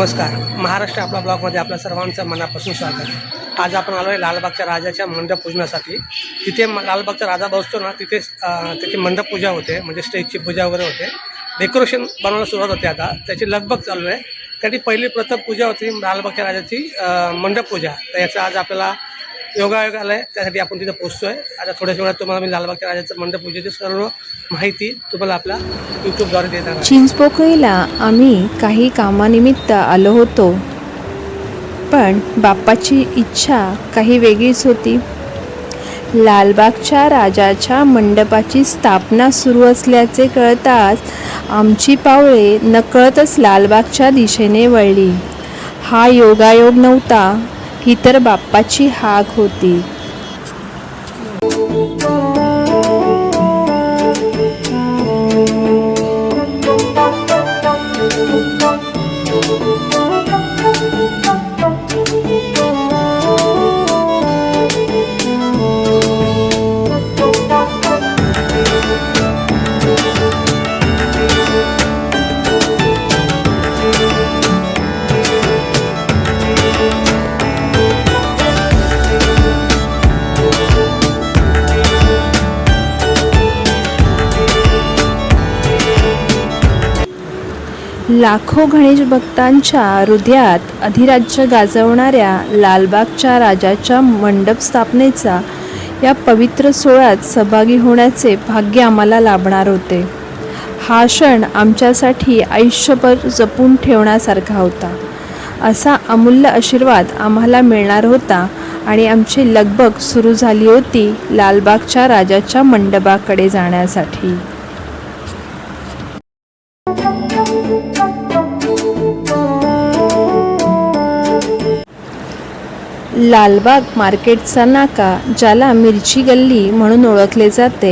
नमस्कार. महाराष्ट्र आपला ब्लॉगमध्ये आपल्या सर्वांचं मनापासून स्वागत. आज आपण आलो आहे लालबागच्या राजाच्या मंडप पूजनासाठी. तिथे लालबागचा राजा बसतो ना, तिथेच त्याची मंडप पूजा होते, म्हणजे स्टेजची पूजा वगैरे होते. डेकोरेशन बनवायला सुरुवात होते. आता त्याची लगबग चालू आहे. त्याची पहिली प्रथम पूजा होती लालबागच्या राजाची, मंडप पूजा. तर याचा आज आपल्याला योगायोग आला आहे, त्यासाठी आपण तिथे पोहोचतो आहे. आता थोड्याच वेळात तुम्हाला मी लालबागच्या राजाचं मंडप पूजेची सर्व माहिती तुम्हाला आपल्या यूट्यूबद्वारे देणार आहे. चिंचपोकळीला आम्ही काही कामानिमित्त आलो होतो, पण बाप्पाची इच्छा काही वेगळीच होती. लालबागच्या राजाच्या मंडपाची स्थापना सुरू असल्याचे कळताच आमची पावले नकळतच लालबागच्या दिशेने वळली. हा योगायोग नव्हता, ही तर बाप्पाची हाक होती. लाखो गणेश भक्तांच्या हृदयात अधिराज्य गाजवणाऱ्या लालबागच्या राजाच्या मंडप स्थापनेचा या पवित्र सोहळ्यात सहभागी होण्याचे भाग्य आम्हाला लाभणार होते. हा क्षण आमच्यासाठी आयुष्यभर जपून ठेवण्यासारखा होता. असा अमूल्य आशीर्वाद आम्हाला मिळणार होता आणि आमची लगबग सुरू झाली होती लालबागच्या राजाच्या मंडपाकडे जाण्यासाठी. लालबाग मार्केटचा नाका, ज्याला मिरची गल्ली म्हणून ओळखले जाते,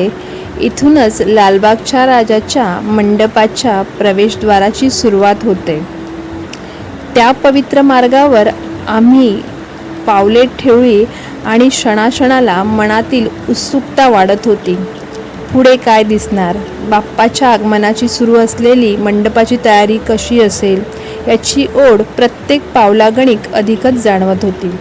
इथूनच लालबागच्या राजाच्या मंडपाच्या प्रवेशद्वाराची सुरुवात होते. त्या पवित्र मार्गावर आम्ही पावले ठेवली आणि क्षणाक्षणाला मनातील उत्सुकता वाढत होती. पुढे काय दिसणार, बाप्पाच्या आगमनाची सुरू असलेली मंडपाची तयारी कशी असेल, याची ओढ प्रत्येक पावलागणिक अधिकच जाणवत होती.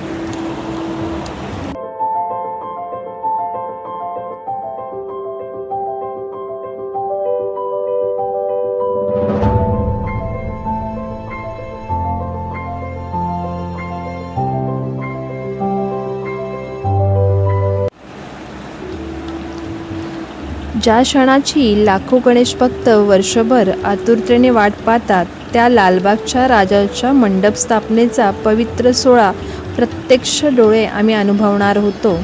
ज्या क्षणाची लाखो गणेश भक्त वर्षभर आतुरतेने वाट पाहतात, त्या लालबागच्या राजाच्या मंडप स्थापनेचा पवित्र सोहळा प्रत्यक्ष डोळे आम्ही अनुभवणार होतो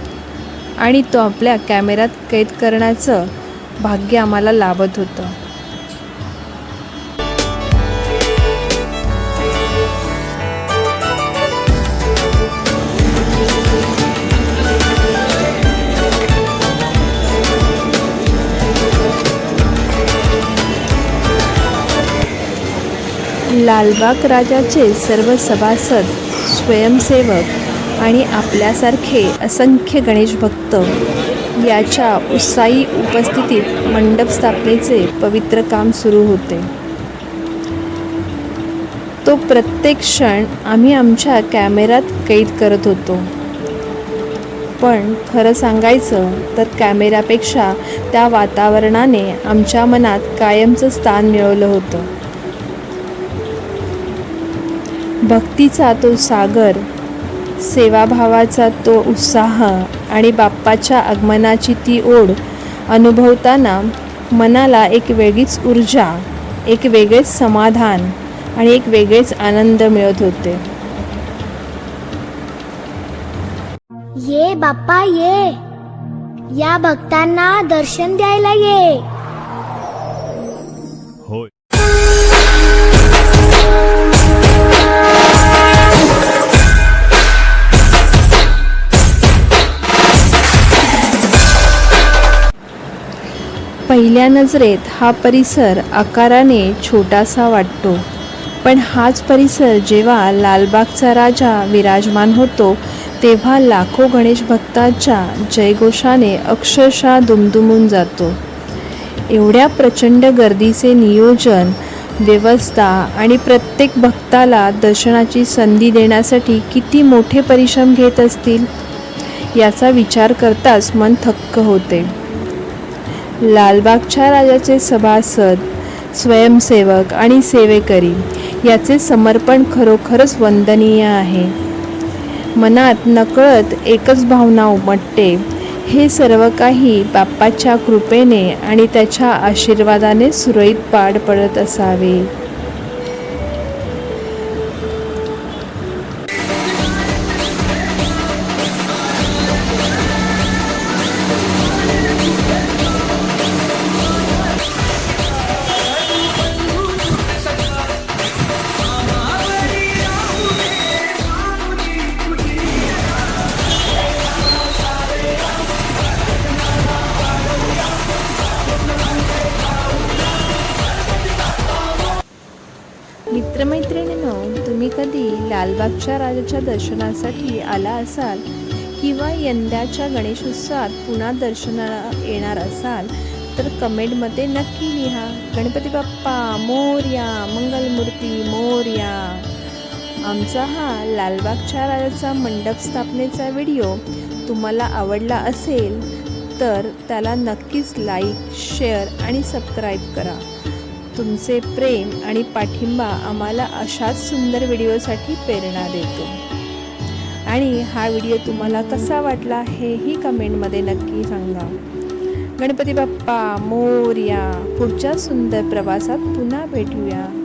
आणि तो आपल्या कॅमेऱ्यात कैद करण्याचं भाग्य आम्हाला लाभत होतं. लालबाग राजाचे सर्व सभासद, स्वयंसेवक आणि आपल्यासारखे असंख्य गणेश भक्त याच्या उत्साही उपस्थितीत मंडप स्थापनेचे पवित्र काम सुरू होते. तो प्रत्येक क्षण आम्ही आमच्या कॅमेऱ्यात कैद करत होतो. पण खरं सांगायचं तर कॅमेऱ्यापेक्षा त्या वातावरणाने आमच्या मनात कायमचं स्थान मिळवलं होतं. भक्तीचा तो सागर, सेवाभावाचा तो उत्साह आणि बाप्पाच्या आगमनाची ती ओढ अनुभवताना मनाला एक वेगळीच ऊर्जा, एक वेगळेच समाधान आणि एक वेगळेच आनंद मिळत होते. ये बाप्पा ये, या भक्तांना दर्शन द्यायला ये. होय. पहिल्या नजरेत हा परिसर आकाराने छोटासा वाटतो, पण हाच परिसर जेव्हा लालबागचा राजा विराजमान होतो, तेव्हा लाखो गणेश भक्तांच्या जयघोषाने अक्षरशः दुमदुमून जातो. एवढ्या प्रचंड गर्दीचे नियोजन व्यवस्था आणि प्रत्येक भक्ताला दर्शनाची संधी देण्यासाठी किती मोठे परिश्रम घेत असतील याचा विचार करताच मन थक्क होते. लालबागच्या राजाचे सभासद, स्वयंसेवक आणि सेवेकरी याचे समर्पण खरोखरच वंदनीय आहे. मनात नकळत एकच भावना उमटते, हे सर्व काही बाप्पाच्या कृपेने आणि त्याच्या आशीर्वादाने सुरळीत पार पडत असावे. मित्रमैत्रिणींनो, तुम्ही कधी लालबागच्या राजाच्या दर्शनासाठी आला असाल किंवा यंदाच्या गणेशोत्सवात पुन्हा दर्शनाला येणार असाल तर कमेंटमध्ये नक्की लिहा. गणपती बाप्पा मोरया, मंगलमूर्ती मोरया. आमचा हा लालबागच्या राजाचा मंडप स्थापनेचा व्हिडिओ तुम्हाला आवडला असेल तर त्याला नक्कीच लाईक, शेअर आणि सबस्क्राईब करा. तुमचे प्रेम आणि पाठिंबा आम्हाला अशाच सुंदर व्हिडिओसाठी प्रेरणा देतो. आणि हा व्हिडिओ तुम्हाला कसा वाटला हेही कमेंटमध्ये नक्की सांगा. गणपती बाप्पा मोरया. पुढच्या सुंदर प्रवासात पुन्हा भेटूया.